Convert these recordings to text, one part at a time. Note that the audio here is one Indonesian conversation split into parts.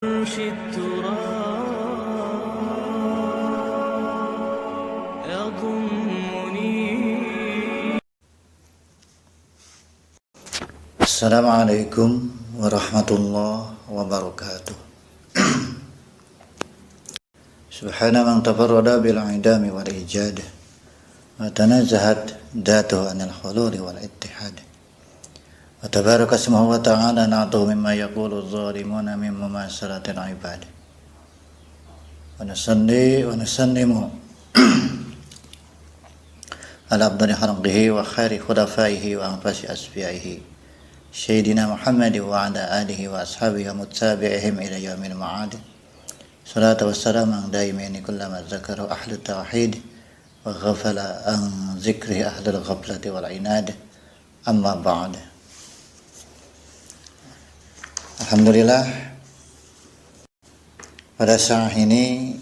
يمشي التراب يضمني. Assalamualaikum warahmatullahi wabarakatuh. Subhana man tafarrada bil idami wal ijad wa tanazahat datuhu anil hululi wal ittihad wa tabaraka ismuhu wa ta'ala na'tuhu mimma yaqulu adh-dhalimuna min mumasalatil ibad wa nusalli wa nusallimu ala abdali khalqihi wa khairi khulafaihi wa anfasi asfiyaihi Sayyidina Muhammad wa ala alihi wa ashabihi wa muttabi'ihim ila yaumil ma'ad. Salatu wassalamu daimin kullama dzakara ahlu tauhid wa ghafala an dzikri ahlul ghaflati wal inad. Amma ba'd. Alhamdulillah, pada saat ini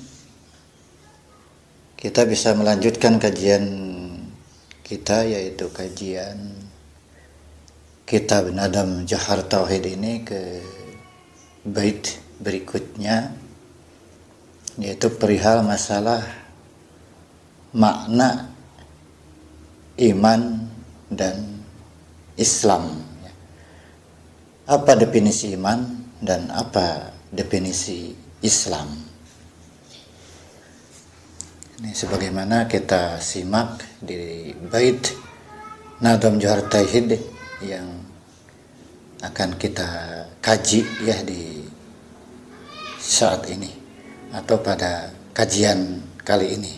kita bisa melanjutkan kajian kita, yaitu kajian Kitab Nadam Johar Tauhid ini ke bait berikutnya, yaitu perihal masalah makna iman dan Islam. Apa definisi iman dan apa definisi Islam? Ini sebagaimana kita simak di bait Nadam Johar Tauhid yang akan kita kaji ya di saat ini atau pada kajian kali ini.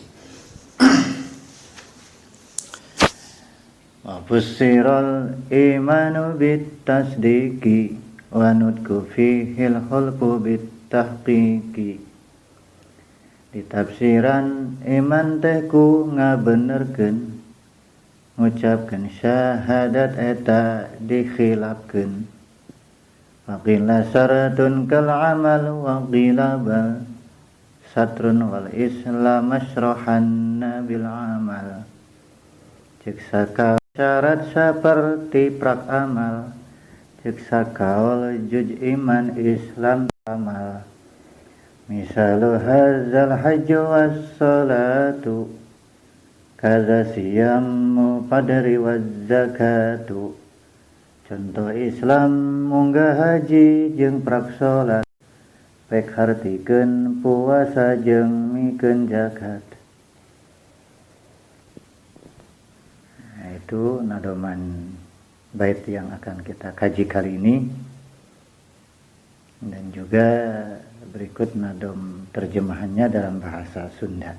Wa fussiral imanu bit tasdiqi wa nutku fihil khulqu bit tahqiqi. Di tafsiran iman teh ku ngabenerkeun, ngucapkeun syahadat eta dikhilafkeun. Faqila syaratun kal amal wa qila bal satrun wal islam asyrahanna bil amal. Cek saka syarat seperti prak amal, cek sakaul juj iman Islam amal. Misalu hazal hajju was salatu kaza siyamu qadri waz zakatu. Contoh Islam munggah haji jeung prak salat, pek hartikeun puasa jeung mikeun zakat. Nah, itu nadoman bait yang akan kita kaji kali ini, dan juga berikut nadom terjemahannya dalam bahasa Sunda.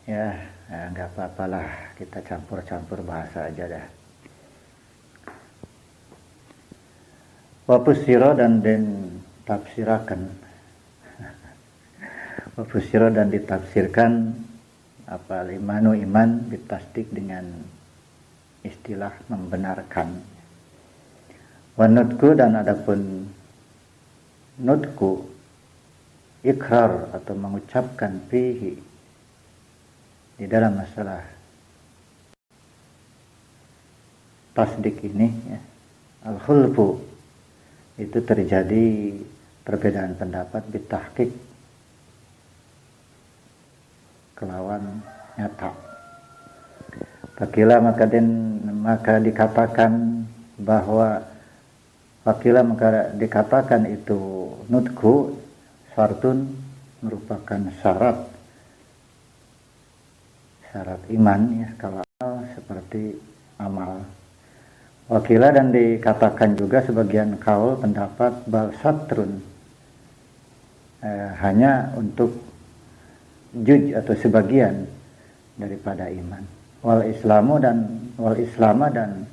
Ya, nggak apa-apalah, kita campur-campur bahasa aja dah. Wapusiro dan tafsirakan. Wapusiro dan ditafsirkan apa limanu iman ditasdik dengan istilah membenarkan. Wanutku dan adapun nutku ikrar atau mengucapkan fihi di dalam masalah tasdik ini ya, al-khulfu itu terjadi perbedaan pendapat bitahqiq kelawan nyata. Fakila maka dikatakan bahwa fakila maka dikatakan itu nutku syartun merupakan syarat iman ya, kalau seperti amal. Wakila dan dikatakan juga sebagian kaul pendapat bal satrun hanya untuk juj atau sebagian daripada iman. Wal islama dan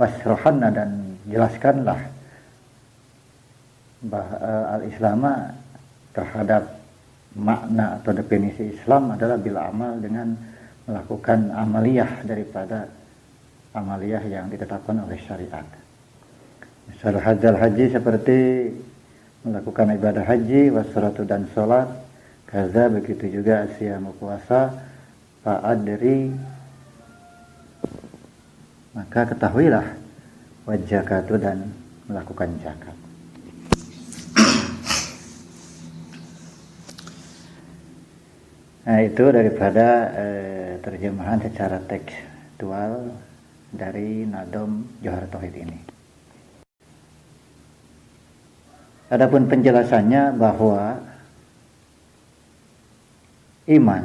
wasrohanna dan jelaskanlah al-islama terhadap makna atau definisi Islam adalah bila amal dengan melakukan amaliyah daripada amaliyah yang ditetapkan oleh syariat. Misal hajjal haji seperti melakukan ibadah haji, wassalatu dan sholat, kaza begitu juga siyamu puasa, fa'adri maka ketahuilah, wajjakatu dan melakukan zakat. Nah, itu daripada terjemahan secara tekstual dari Nadom Johar Tauhid ini. Adapun penjelasannya bahwa iman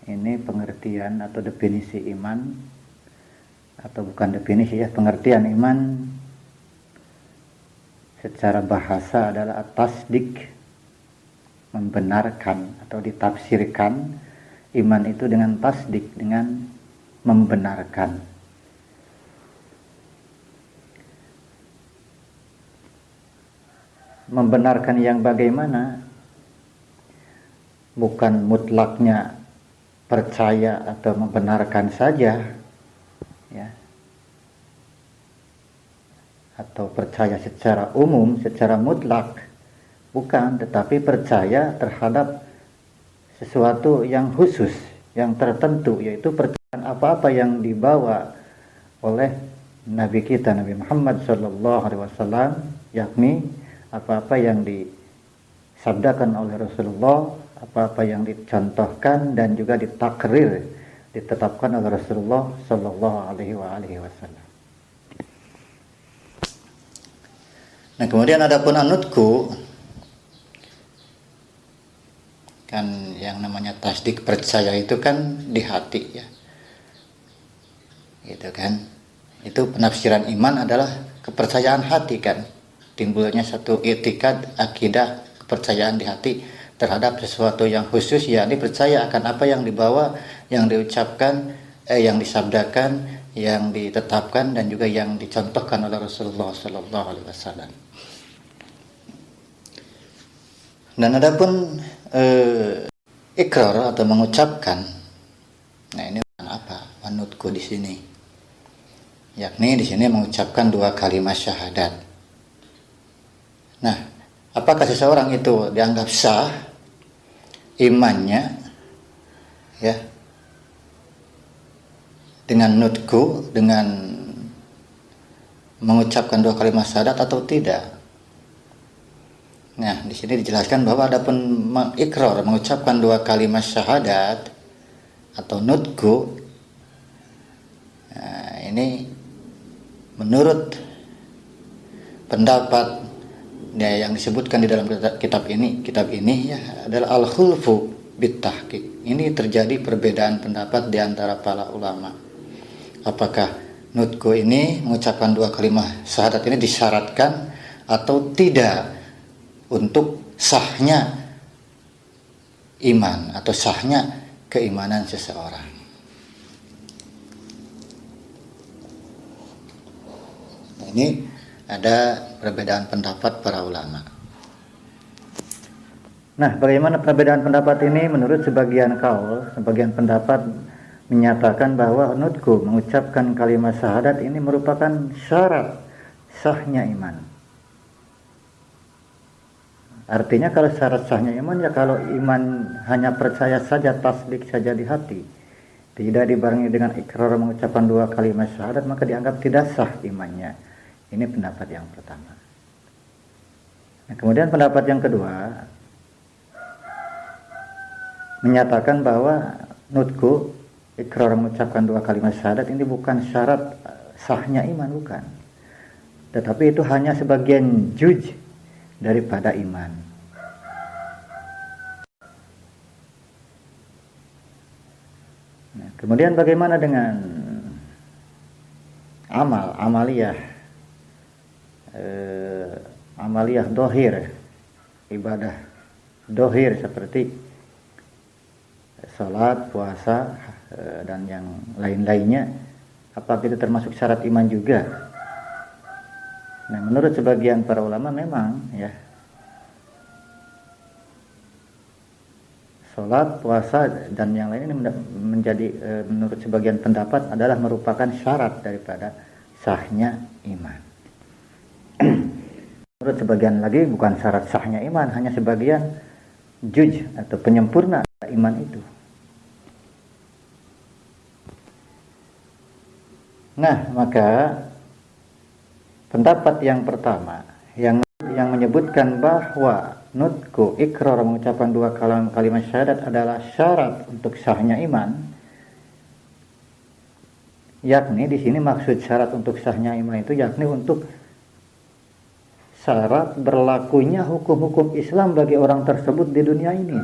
ini pengertian atau definisi iman, atau bukan definisi ya, pengertian iman secara bahasa adalah tasdik, membenarkan atau ditafsirkan iman itu dengan tasdik, dengan membenarkan. Membenarkan yang bagaimana? Bukan mutlaknya percaya atau membenarkan saja, ya, atau percaya secara umum, secara mutlak, bukan, tetapi percaya terhadap sesuatu yang khusus, yang tertentu, yaitu percaya apa-apa yang dibawa oleh Nabi kita, Nabi Muhammad SAW, yakni apa-apa yang disabdakan oleh Rasulullah, apa-apa yang dicontohkan dan juga ditakrir, ditetapkan oleh Rasulullah SAW. Nah, kemudian adapun anutku, kan yang namanya tasdik, percaya itu kan di hati, ya, gitu kan. Itu penafsiran iman adalah kepercayaan hati, kan, timbulnya satu i'tikad, akidah, kepercayaan di hati terhadap sesuatu yang khusus, yakni percaya akan apa yang dibawa, yang diucapkan, yang disabdakan, yang ditetapkan dan juga yang dicontohkan oleh Rasulullah SAW. Dan adapun ikrar atau mengucapkan, nah ini apa? Manutku di sini, yakni di sini mengucapkan 2 kalimat syahadat. Nah, apakah seseorang itu dianggap sah imannya, ya, dengan nutku, dengan mengucapkan 2 kalimat syahadat atau tidak? Nah, di sini dijelaskan bahwa adapun ikrar, mengucapkan 2 kalimat syahadat atau nutku, nah, ini menurut pendapat, ya, yang disebutkan di dalam kitab ini ya, adalah al-khulfu bitahqiq. Ini terjadi perbedaan pendapat di antara para ulama. Apakah nutku ini, mengucapkan 2 kalimat syahadat ini disyaratkan atau tidak untuk sahnya iman atau sahnya keimanan seseorang. Ini ada perbedaan pendapat para ulama. Nah, bagaimana perbedaan pendapat ini? Menurut sebagian kaul, sebagian pendapat menyatakan bahwa nutku, mengucapkan kalimat syahadat ini merupakan syarat sahnya iman. Artinya kalau syarat sahnya iman, ya kalau iman hanya percaya saja, tasdik saja di hati, tidak dibarengi dengan ikrar mengucapkan 2 kalimat syahadat, maka dianggap tidak sah imannya. Ini pendapat yang pertama. Nah, kemudian pendapat yang kedua menyatakan bahwa nutku, ikrar mengucapkan 2 kalimat syahadat ini bukan syarat sahnya iman, bukan. Tetapi itu hanya sebagian juj daripada iman. Nah, kemudian bagaimana dengan amaliyah dohir, ibadah dohir seperti salat, puasa, dan yang lain-lainnya, apakah itu termasuk syarat iman juga? Nah, menurut sebagian para ulama memang, ya, salat, puasa, dan yang lain ini menjadi menurut sebagian pendapat adalah merupakan syarat daripada sahnya iman. Menurut sebagian lagi bukan syarat sahnya iman, hanya sebagian juj atau penyempurna iman itu. Nah, maka Pendapat yang pertama yang menyebutkan bahwa nutku ikrar, mengucapkan dua kalimat syahadat adalah syarat untuk sahnya iman, yakni di sini maksud syarat untuk sahnya iman itu yakni untuk syarat berlakunya hukum-hukum Islam bagi orang tersebut di dunia ini.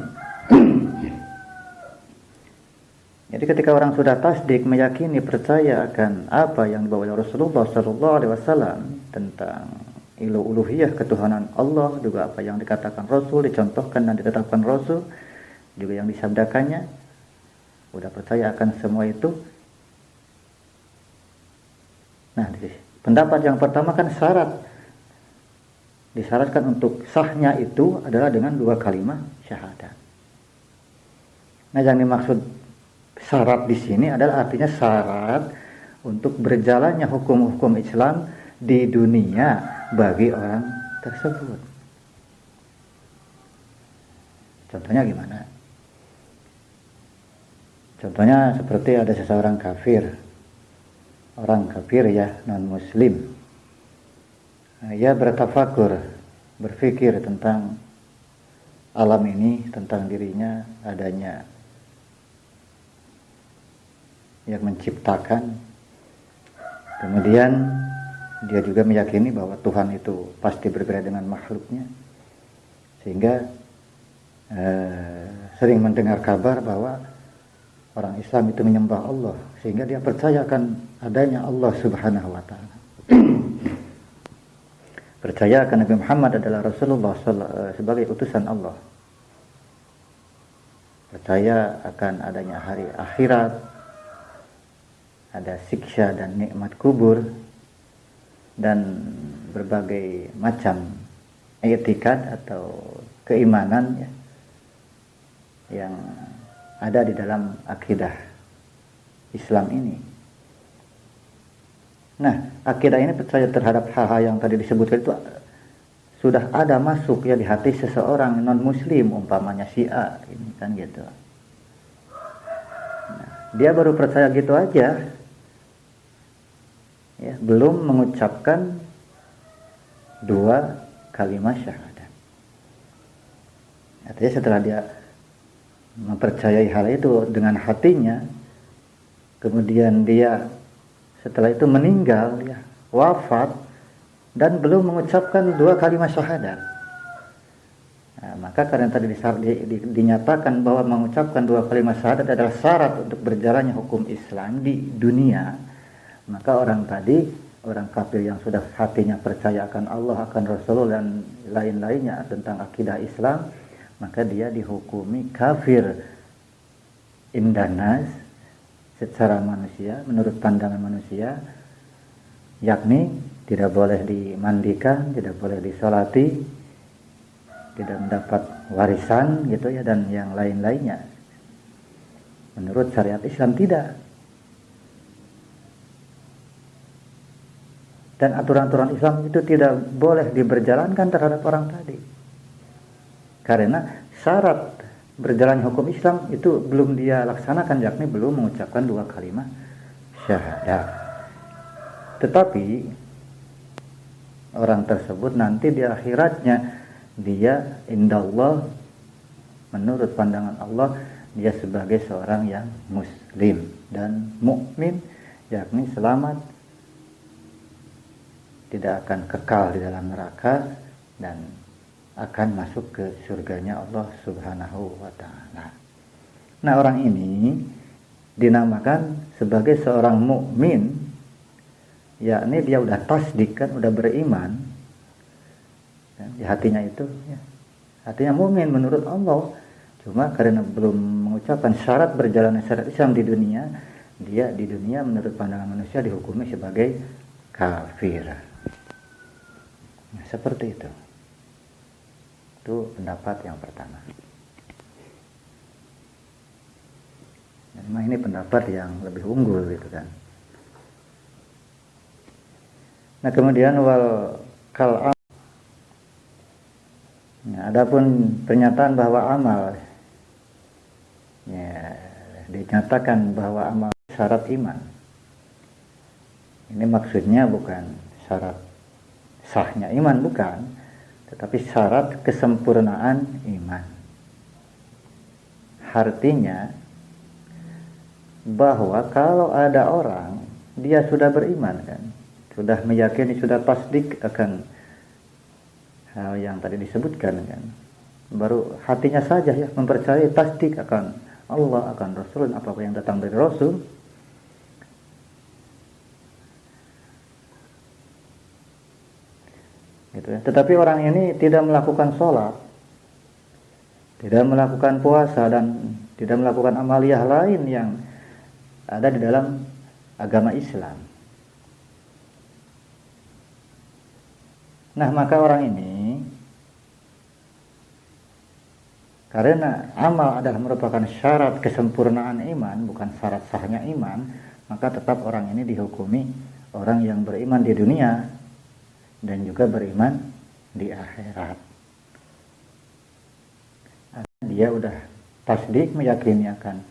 Jadi ketika orang sudah tasdik, meyakini, percaya akan apa yang dibawa oleh Rasulullah SAW tentang uluhiyah, ketuhanan Allah, juga apa yang dikatakan Rasul, dicontohkan dan ditetapkan Rasul, juga yang disabdakannya, udah percaya akan semua itu. Nah, pendapat yang pertama kan disyaratkan untuk sahnya itu adalah dengan dua kalimat syahadat. Nah, yang dimaksud syarat di sini adalah artinya syarat untuk berjalannya hukum-hukum Islam di dunia bagi orang tersebut. Contohnya gimana? Contohnya seperti ada seseorang kafir, orang kafir ya, non-muslim. Ia bertafakur, berpikir tentang alam ini, tentang dirinya, adanya yang menciptakan. Kemudian dia juga meyakini bahwa Tuhan itu pasti berbeda dengan makhluknya, sehingga sering mendengar kabar bahwa orang Islam itu menyembah Allah, sehingga dia percaya akan adanya Allah Subhanahu wa Ta'ala. Percaya akan Nabi Muhammad adalah Rasulullah sebagai utusan Allah. Percaya akan adanya hari akhirat, ada siksa dan nikmat kubur, dan berbagai macam etikat atau keimanan ya, yang ada di dalam akidah Islam ini. Nah, akidah ini percaya terhadap hal-hal yang tadi disebutkan itu sudah ada masuk ya di hati seseorang non-muslim, umpamanya Syiah ini kan gitu. Nah, dia baru percaya gitu aja, ya, belum mengucapkan dua kalimat syahadat. Artinya setelah dia mempercayai hal itu dengan hatinya, kemudian dia setelah itu meninggal ya, wafat, dan belum mengucapkan dua kalimat syahadat. Nah, maka karena tadi dinyatakan bahwa mengucapkan dua kalimat syahadat adalah syarat untuk berjalannya hukum Islam di dunia, maka orang kafir yang sudah hatinya percaya akan Allah, akan Rasulullah dan lain-lainnya tentang akidah Islam, maka dia dihukumi kafir indanas secara manusia, menurut pandangan manusia, yakni tidak boleh dimandikan, tidak boleh disolati, tidak mendapat warisan gitu ya, dan yang lain-lainnya. Menurut syariat Islam tidak. Dan aturan-aturan Islam itu tidak boleh diberjalankan terhadap orang tadi. Karena syarat berjalannya hukum Islam itu belum dia laksanakan, yakni belum mengucapkan dua kalimat syahadat. Tetapi orang tersebut nanti di akhiratnya dia indallah, menurut pandangan Allah, dia sebagai seorang yang muslim dan mukmin, yakni selamat, tidak akan kekal di dalam neraka, dan akan masuk ke surganya Allah Subhanahu wa Ta'ala. Nah, orang ini dinamakan sebagai seorang mukmin, yakni dia udah tasdik kan, udah beriman di hatinya itu ya, hatinya mukmin menurut Allah. Cuma karena belum mengucapkan syarat berjalannya syariat Islam di dunia, dia di dunia menurut pandangan manusia dihukumi sebagai kafir. Nah, seperti itu. Itu pendapat yang pertama. Memang ini pendapat yang lebih unggul gitu kan. Nah, kemudian adapun pernyataan bahwa amal ya, dinyatakan bahwa amal syarat iman. Ini maksudnya bukan syarat sahnya iman, bukan, tetapi syarat kesempurnaan iman. Artinya bahwa kalau ada orang dia sudah beriman kan, sudah meyakini, sudah tasdik akan hal yang tadi disebutkan kan, baru hatinya saja ya mempercayai, tasdik akan Allah, akan Rasul, apa yang datang dari Rasul, gitu ya. Tetapi orang ini tidak melakukan sholat, tidak melakukan puasa, dan tidak melakukan amaliyah lain yang ada di dalam agama Islam. Nah, maka orang ini, karena amal adalah merupakan syarat kesempurnaan iman, bukan syarat sahnya iman, maka tetap orang ini dihukumi orang yang beriman di dunia dan juga beriman di akhirat. Dia udah tasdik, meyakini akan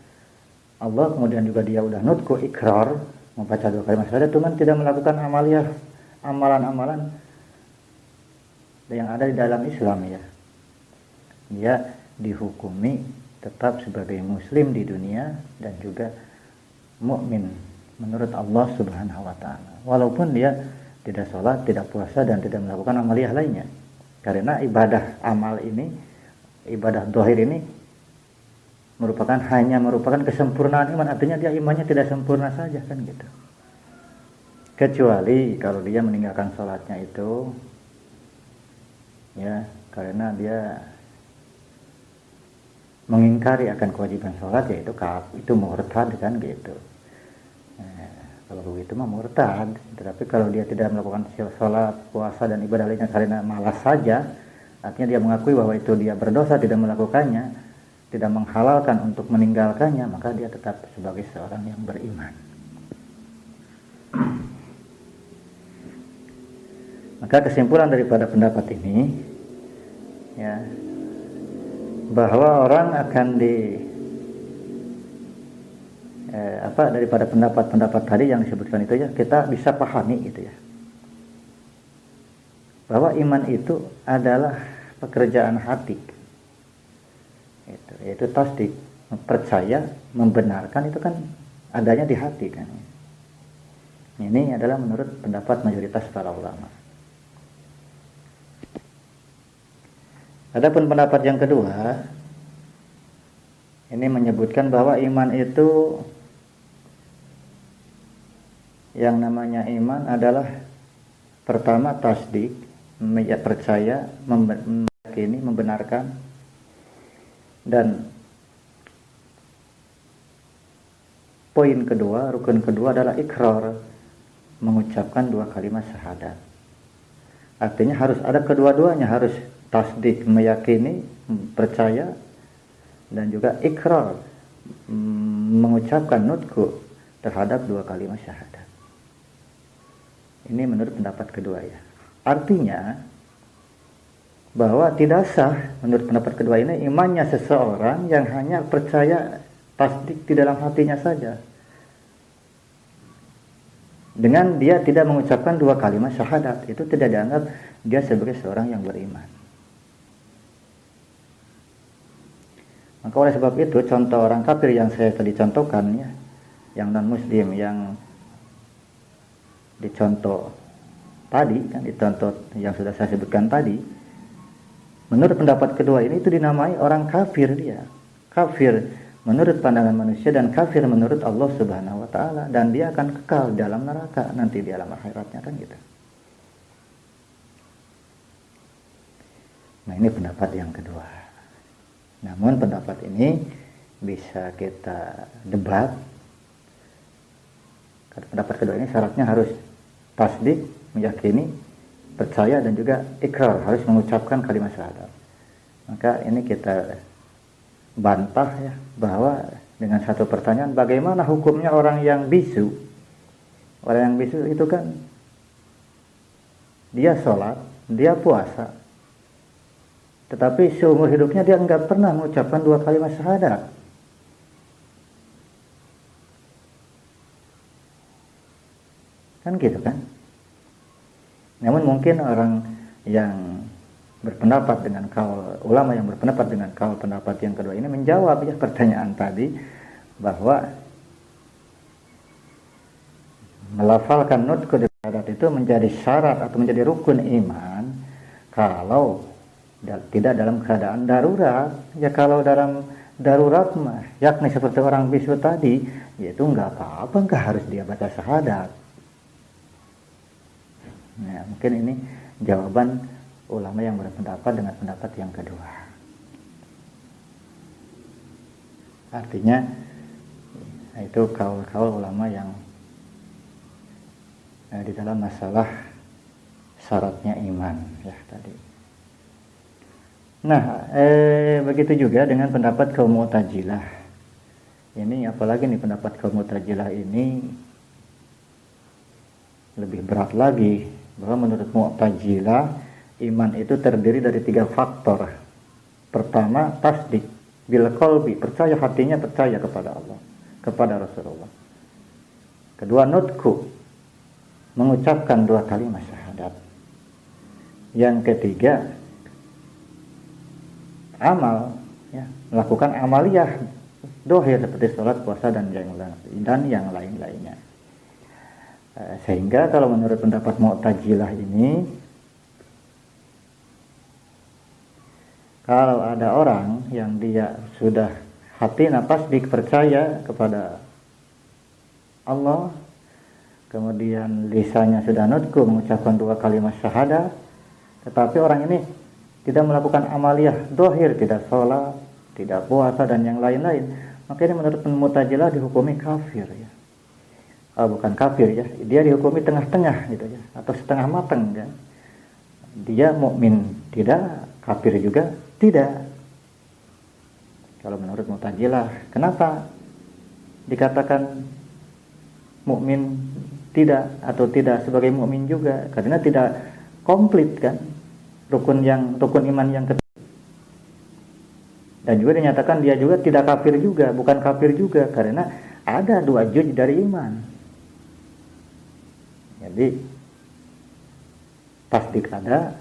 Allah, kemudian juga dia udah nutku, ikrar, membaca 2 kalimat syahadat, cuman tidak melakukan amaliyah, amalan-amalan yang ada di dalam Islam ya. Dia dihukumi tetap sebagai muslim di dunia dan juga mukmin menurut Allah Subhanahu wa taala. Walaupun dia tidak sholat, tidak puasa, dan tidak melakukan amaliyah lainnya. Karena ibadah amal ini, ibadah zahir ini hanya merupakan kesempurnaan iman, artinya dia imannya tidak sempurna saja kan gitu. Kecuali kalau dia meninggalkan sholatnya itu ya karena dia mengingkari akan kewajiban sholat, yaitu itu murtad kan gitu. Kalau begitu mah murtad. Tetapi kalau dia tidak melakukan sholat, puasa, dan ibadah lainnya karena malas saja, artinya dia mengakui bahwa itu dia berdosa, tidak melakukannya, tidak menghalalkan untuk meninggalkannya, maka dia tetap sebagai seorang yang beriman. Maka kesimpulan daripada pendapat ini ya, bahwa orang akan daripada pendapat-pendapat tadi yang disebutkan itu ya, kita bisa pahami gitu ya, bahwa iman itu adalah pekerjaan hati, yaitu tasdik, percaya, membenarkan, itu kan adanya di hati kan. Ini adalah menurut pendapat mayoritas para ulama. Adapun pendapat yang kedua, ini menyebutkan bahwa iman itu, yang namanya iman adalah pertama tasdik, percaya, meyakini, membenarkan, dan poin kedua, rukun kedua adalah ikrar, mengucapkan 2 kalimat syahadat. Artinya harus ada kedua-duanya, harus tasdik, meyakini, percaya, dan juga ikrar, mengucapkan nutku terhadap 2 kalimat syahadat. Ini menurut pendapat kedua ya. Artinya bahwa tidak sah menurut pendapat kedua ini imannya seseorang yang hanya percaya, tasdik di dalam hatinya saja, dengan dia tidak mengucapkan 2 kalimat syahadat. Itu tidak dianggap dia sebagai seorang yang beriman. Maka oleh sebab itu, contoh orang kafir yang saya tadi contohkan ya, yang non muslim, yang dicontoh tadi kan, dicontoh yang sudah saya sebutkan tadi, menurut pendapat kedua ini itu dinamai orang kafir. Dia kafir menurut pandangan manusia dan kafir menurut Allah Subhanahu wa taala, dan dia akan kekal dalam neraka nanti di alam akhiratnya kan gitu. Nah, ini pendapat yang kedua. Namun pendapat ini bisa kita debat. Pendapat kedua ini syaratnya harus tasdik, meyakini, percaya, dan juga ikrar, harus mengucapkan kalimat syahadat. Maka ini kita bantah ya, bahwa dengan satu pertanyaan, bagaimana hukumnya orang yang bisu? Orang yang bisu itu kan dia sholat, dia puasa, tetapi seumur hidupnya dia enggak pernah mengucapkan 2 kalimat syahadat. Kan gitu kan? Namun mungkin orang yang berpendapat dengan kaul ulama yang berpendapat dengan kaul pendapat yang kedua ini menjawab ya pertanyaan tadi, bahwa melafalkan nutqu di syahadat itu menjadi syarat atau menjadi rukun iman kalau tidak dalam keadaan darurat. Ya kalau dalam darurat mah yakni seperti orang bisu tadi, yaitu nggak apa-apa, nggak harus dia baca syahadat. Nah, mungkin ini jawaban ulama yang berpendapat dengan pendapat yang kedua. Artinya itu kaul-kaul ulama yang di dalam masalah syaratnya iman ya tadi. Nah, begitu juga dengan pendapat kaum Mu'tazilah. Ini apalagi nih pendapat kaum Mu'tazilah ini lebih berat lagi, bahwa menurut Mu'tazilah iman itu terdiri dari 3 faktor. Pertama, tasdik bil qalbi, percaya hatinya, percaya kepada Allah, kepada Rasulullah. Kedua, nutku, mengucapkan 2 kalimat syahadat. Yang ketiga, amal, ya, melakukan amaliyah dohir seperti sholat, puasa dan yang lain-lainnya. Sehingga kalau menurut pendapat Mu'tazilah ini, kalau ada orang yang dia sudah hati nafas dipercaya kepada Allah, kemudian lisannya sudah nutku mengucapkan 2 kalimat syahadat, tetapi orang ini tidak melakukan amaliyah dohir, tidak sholat, tidak puasa dan yang lain-lain, maka ini menurut Mu'tazilah dihukumi kafir ya. Bukan kafir ya, dia dihukumi tengah-tengah gitu ya, atau setengah matang kan. Dia mukmin tidak, kafir juga tidak. Kalau menurut Mu'tazilah, kenapa dikatakan mukmin tidak atau tidak sebagai mukmin juga? Karena tidak komplit kan rukun iman yang ketiga. Dan juga dinyatakan dia juga tidak kafir juga, bukan kafir juga, karena ada 2 juz dari iman. Jadi tasdik ada,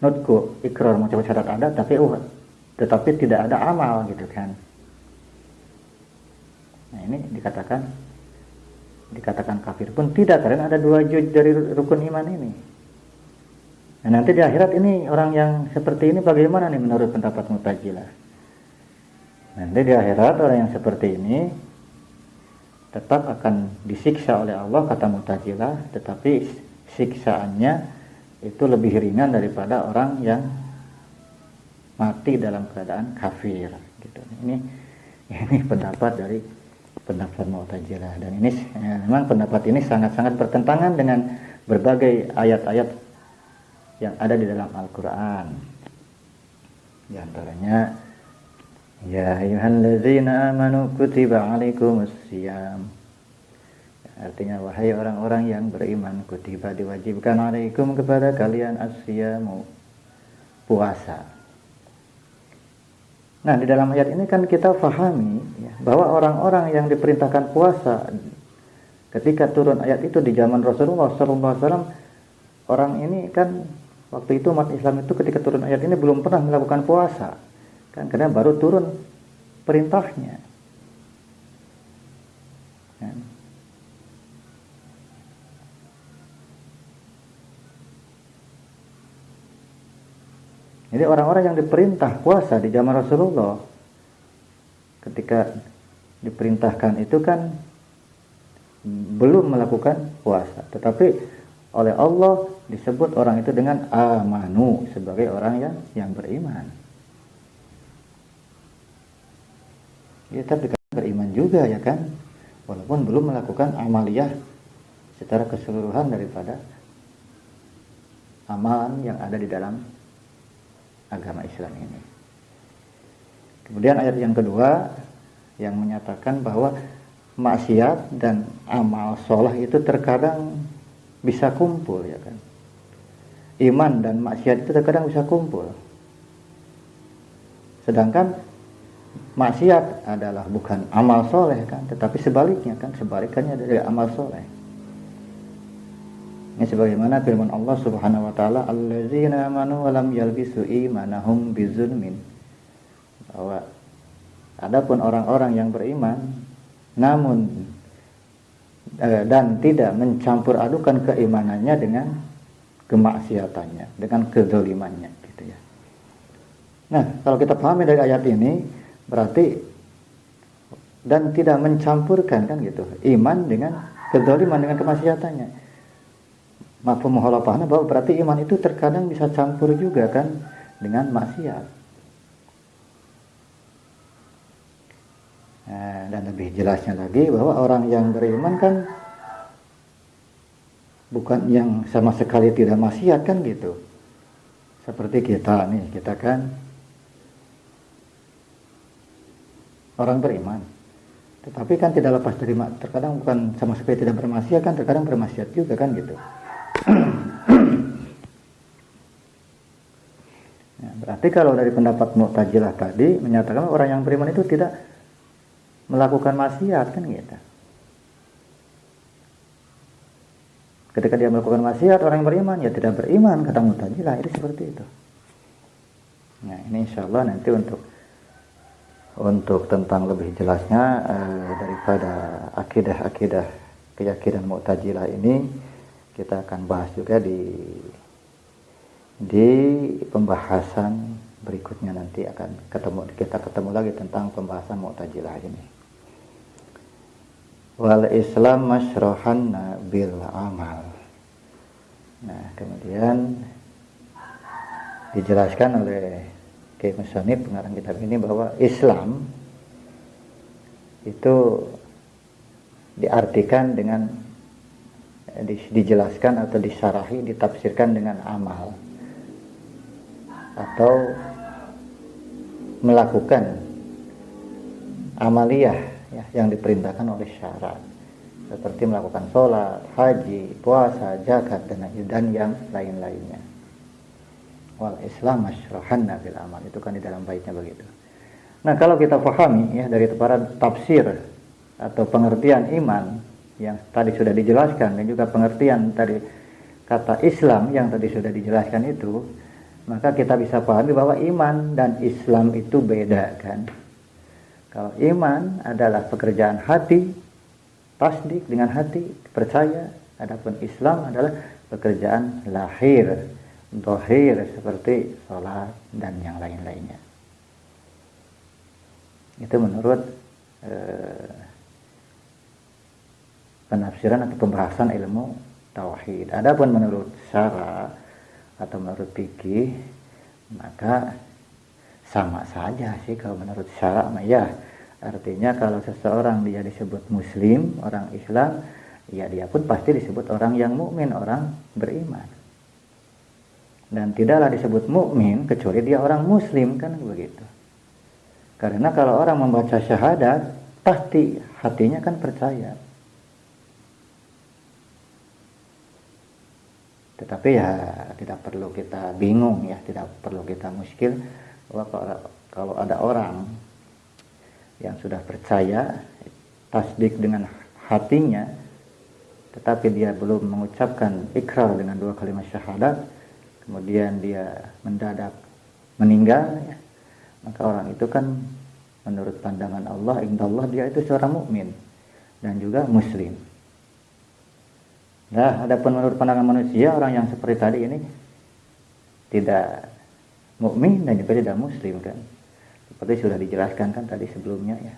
nutku ikrar mengucapkan syahadat ada, tetapi tidak ada amal gitu kan. Nah, ini dikatakan kafir pun tidak, karena ada 2 juz dari rukun iman ini. Nah, nanti di akhirat ini orang yang seperti ini bagaimana nih menurut pendapat Mu'tazilah? Nanti di akhirat orang yang seperti ini tetap akan disiksa oleh Allah, kata Mu'tazilah, tetapi siksaannya itu lebih ringan daripada orang yang mati dalam keadaan kafir gitu. Ini pendapat Mu'tazilah, dan ini memang pendapat ini sangat-sangat bertentangan dengan berbagai ayat-ayat yang ada di dalam Al-Quran. Di antaranya, ya ayyuhallazina amanu kutiba alaikumusiyam. Artinya, wahai orang-orang yang beriman, kutiba diwajibkan alaikum kepada kalian as-siyamu, puasa. Nah, di dalam ayat ini kan kita fahami ya, bahwa orang-orang yang diperintahkan puasa ketika turun ayat itu di zaman Rasulullah SAW, orang ini kan waktu itu umat Islam itu ketika turun ayat ini belum pernah melakukan puasa kan, karena baru turun perintahnya kan. Jadi orang-orang yang diperintah puasa di zaman Rasulullah ketika diperintahkan itu kan belum melakukan puasa, tetapi oleh Allah disebut orang itu dengan amanu, sebagai orang yang beriman. Ya, tapi kan beriman juga ya kan, walaupun belum melakukan amaliyah secara keseluruhan daripada amalan yang ada di dalam agama Islam ini. Kemudian ayat yang kedua yang menyatakan bahwa maksiat dan amal soleh itu terkadang bisa kumpul ya kan. Iman dan maksiat itu terkadang bisa kumpul. Sedangkan maksiat adalah bukan amal soleh kan, tetapi sebaliknya kan, sebalikannya dari amal soleh. Ini sebagaimana firman Allah Subhanahu wa taala, allazina amanu wa lam yalbisu imanahum bizulmin. Bahwa adapun orang-orang yang beriman namun dan tidak mencampur adukan keimanannya dengan kemaksiatannya, dengan kezalimannya gitu ya. Nah, kalau kita pahami dari ayat ini berarti dan tidak mencampurkan kan gitu, iman dengan kezaliman dengan kemaksiatannya. Mafhum mukhalafahnya bahwa berarti iman itu terkadang bisa campur juga kan dengan maksiat. Nah, dan lebih jelasnya lagi bahwa orang yang beriman kan bukan yang sama sekali tidak maksiat kan gitu. Seperti kita nih, kita kan orang beriman. Tetapi kan tidak lepas dari terkadang bukan sama sekali tidak bermaksiat kan, terkadang bermaksiat juga kan gitu. Nah, berarti kalau dari pendapat Mu'tazilah tadi menyatakan orang yang beriman itu tidak melakukan maksiat kan gitu. Ketika dia melakukan maksiat orang yang beriman ya tidak beriman kata Mu'tazilah, itu seperti itu. Nah, ini insyaallah nanti untuk tentang lebih jelasnya daripada akidah-akidah keyakinan Mu'tazilah ini kita akan bahas juga di pembahasan berikutnya, nanti akan kita ketemu lagi tentang pembahasan Mu'tazilah ini. Wal Islam masyrohan bil amal. Nah, kemudian dijelaskan oleh Kiai Musonib pengarang kitab ini bahwa Islam itu diartikan dengan dijelaskan atau disyarahi, ditafsirkan dengan amal atau melakukan amaliyah ya, yang diperintahkan oleh syarat seperti melakukan sholat, haji, puasa, zakat dan yang lain-lainnya. Wal Islam masyrohan bil amal, itu kan di dalam baitnya begitu. Nah, kalau kita pahami ya dari para tafsir atau pengertian iman yang tadi sudah dijelaskan dan juga pengertian tadi kata Islam yang tadi sudah dijelaskan itu, maka kita bisa pahami bahwa iman dan Islam itu beda kan. Kalau iman adalah pekerjaan hati, tasdik dengan hati, percaya. Adapun Islam adalah pekerjaan lahir, zahir seperti sholat dan yang lain-lainnya. Itu menurut penafsiran atau pembahasan ilmu tauhid. Adapun menurut syara atau menurut fikih, maka sama saja sih kalau menurut syara. Ya, artinya kalau seseorang dia disebut muslim, orang Islam, ya dia pun pasti disebut orang yang mukmin, orang beriman. Dan tidaklah disebut mukmin kecuali dia orang muslim kan begitu. Karena kalau orang membaca syahadat, pasti hatinya kan percaya. Tetapi ya tidak perlu kita bingung ya, tidak perlu kita muskil bahwa kalau ada orang yang sudah percaya, tasdik dengan hatinya, tetapi dia belum mengucapkan ikrar dengan 2 kalimat syahadat, kemudian dia mendadak meninggal, ya, maka orang itu kan menurut pandangan Allah, indallah dia itu seorang mukmin dan juga muslim. Nah, adapun menurut pandangan manusia, orang yang seperti tadi ini tidak mukmin dan juga tidak muslim kan. Seperti sudah dijelaskan kan tadi sebelumnya ya.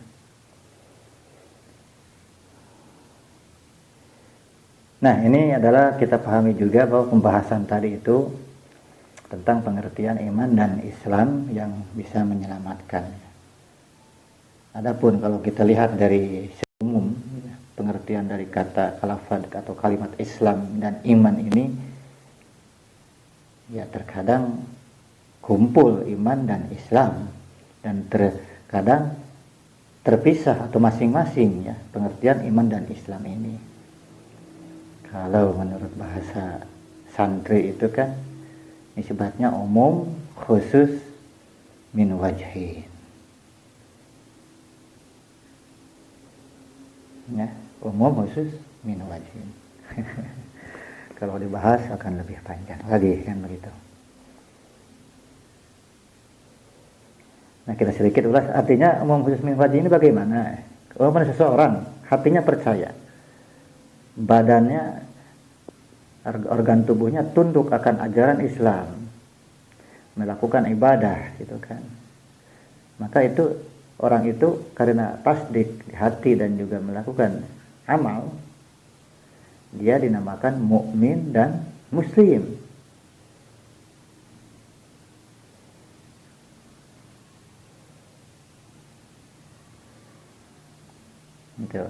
Nah, ini adalah kita pahami juga bahwa pembahasan tadi itu tentang pengertian iman dan Islam yang bisa menyelamatkan. Adapun kalau kita lihat dari umum pengertian dari kata lafaz atau kalimat Islam dan iman ini, ya terkadang kumpul iman dan Islam dan terkadang terpisah atau masing-masing ya pengertian iman dan Islam ini. Kalau menurut bahasa santri itu kan nisbatnya umum khusus min wajhin. Ya, umum khusus min wajhin. kalau dibahas akan lebih panjang lagi kan begitu. Nah, kita sedikit ulas artinya umum khusus min fadli ini bagaimana. Walaupun seseorang hatinya percaya, badannya, organ tubuhnya tunduk akan ajaran Islam, melakukan ibadah gitu kan, maka itu orang itu karena tasdik di hati dan juga melakukan amal, dia dinamakan mukmin dan muslim. Gitu.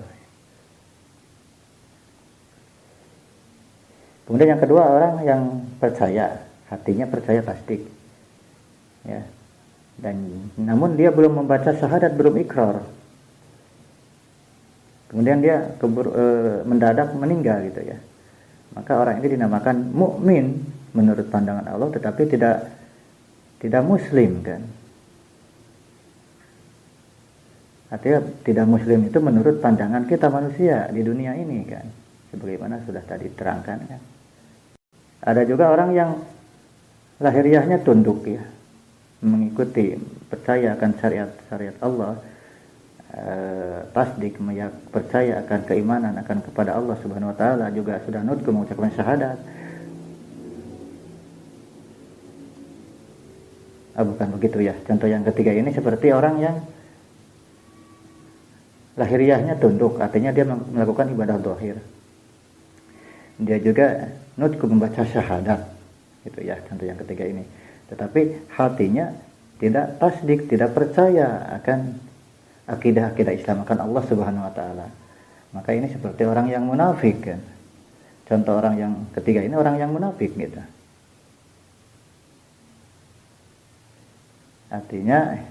Kemudian yang kedua, orang yang percaya, hatinya percaya tasdik, ya, dan namun dia belum membaca syahadat, belum ikrar, kemudian dia mendadak meninggal gitu ya, maka orang ini dinamakan mukmin menurut pandangan Allah, tetapi tidak muslim kan. Artinya tidak muslim itu menurut pandangan kita manusia di dunia ini kan, sebagaimana sudah tadi terangkan kan. Ada juga orang yang lahiriahnya tunduk ya, mengikuti, percaya akan syariat Allah, tasdik, percaya akan keimanan akan kepada Allah Subhanahu wa taala, juga sudah nutqu mengucapkan syahadat. Bukan begitu ya. Contoh yang ketiga ini seperti orang yang lahiriahnya tunduk, artinya dia melakukan ibadah zahir. Dia juga nutqu membaca syahadat, gitu ya, contoh yang ketiga ini. Tetapi hatinya tidak tasdik, tidak percaya akan akidah Islam, akan Allah Subhanahu wa taala. Maka ini seperti orang yang munafik kan. Contoh orang yang ketiga ini orang yang munafik gitu. Artinya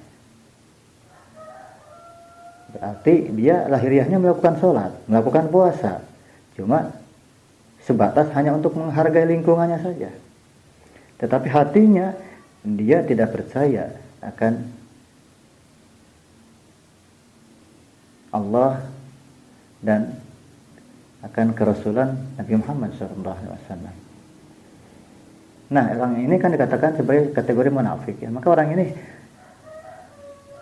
berarti dia lahiriahnya melakukan sholat, melakukan puasa, cuma sebatas hanya untuk menghargai lingkungannya saja. Tetapi hatinya dia tidak percaya akan Allah dan akan kerasulan Nabi Muhammad SAW. Nah, orang ini kan dikatakan sebagai kategori munafik ya. Maka orang ini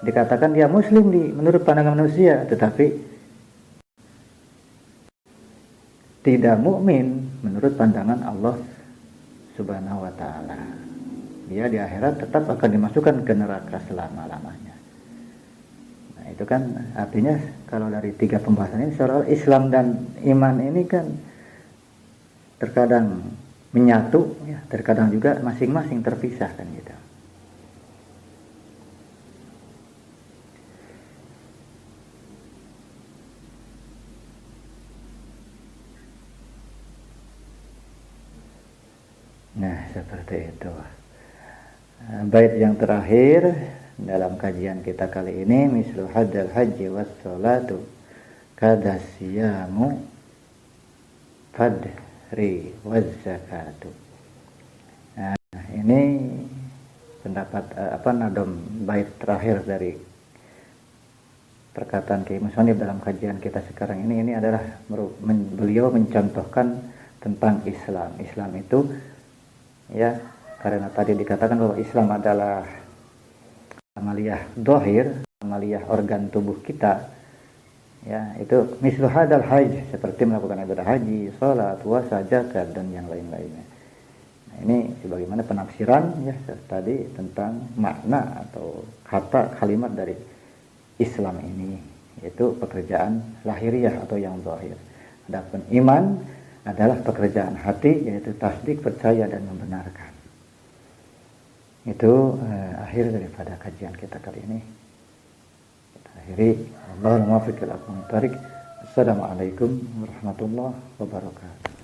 dikatakan dia muslim menurut pandangan manusia, tetapi tidak mukmin menurut pandangan Allah Subhanahu wa taala. Dia di akhirat tetap akan dimasukkan ke neraka selama-lamanya. Nah, itu kan artinya kalau dari tiga pembahasan ini, soal Islam dan iman ini kan terkadang menyatu ya, terkadang juga masing-masing terpisah kan gitu. Nah, seperti itu. Bait yang terakhir dalam kajian kita kali ini, mislu haddal haji was salatu kadasiyamu fadri waz zakatu. Nah, ini pendapat nadom bait terakhir dari perkataan Kiai Musonib dalam kajian kita sekarang ini adalah beliau mencontohkan tentang Islam. Islam itu ya, karena tadi dikatakan bahwa Islam adalah amaliyah dohir, amaliyah organ tubuh kita ya, itu mislu hadal hajj, seperti melakukan ibadah haji, sholat, puasa, zakat dan yang lain-lainnya. Nah, ini sebagaimana penafsiran ya tadi tentang makna atau kata kalimat dari Islam ini, yaitu pekerjaan lahiriah atau yang dohir. Adapun iman adalah pekerjaan hati, yaitu tasdik, percaya dan membenarkan. Itu akhir daripada kajian kita kali ini. Kita akhiri. Allahumma muwaffiq ila aqwamit thoriq. Assalamualaikum warahmatullahi wabarakatuh.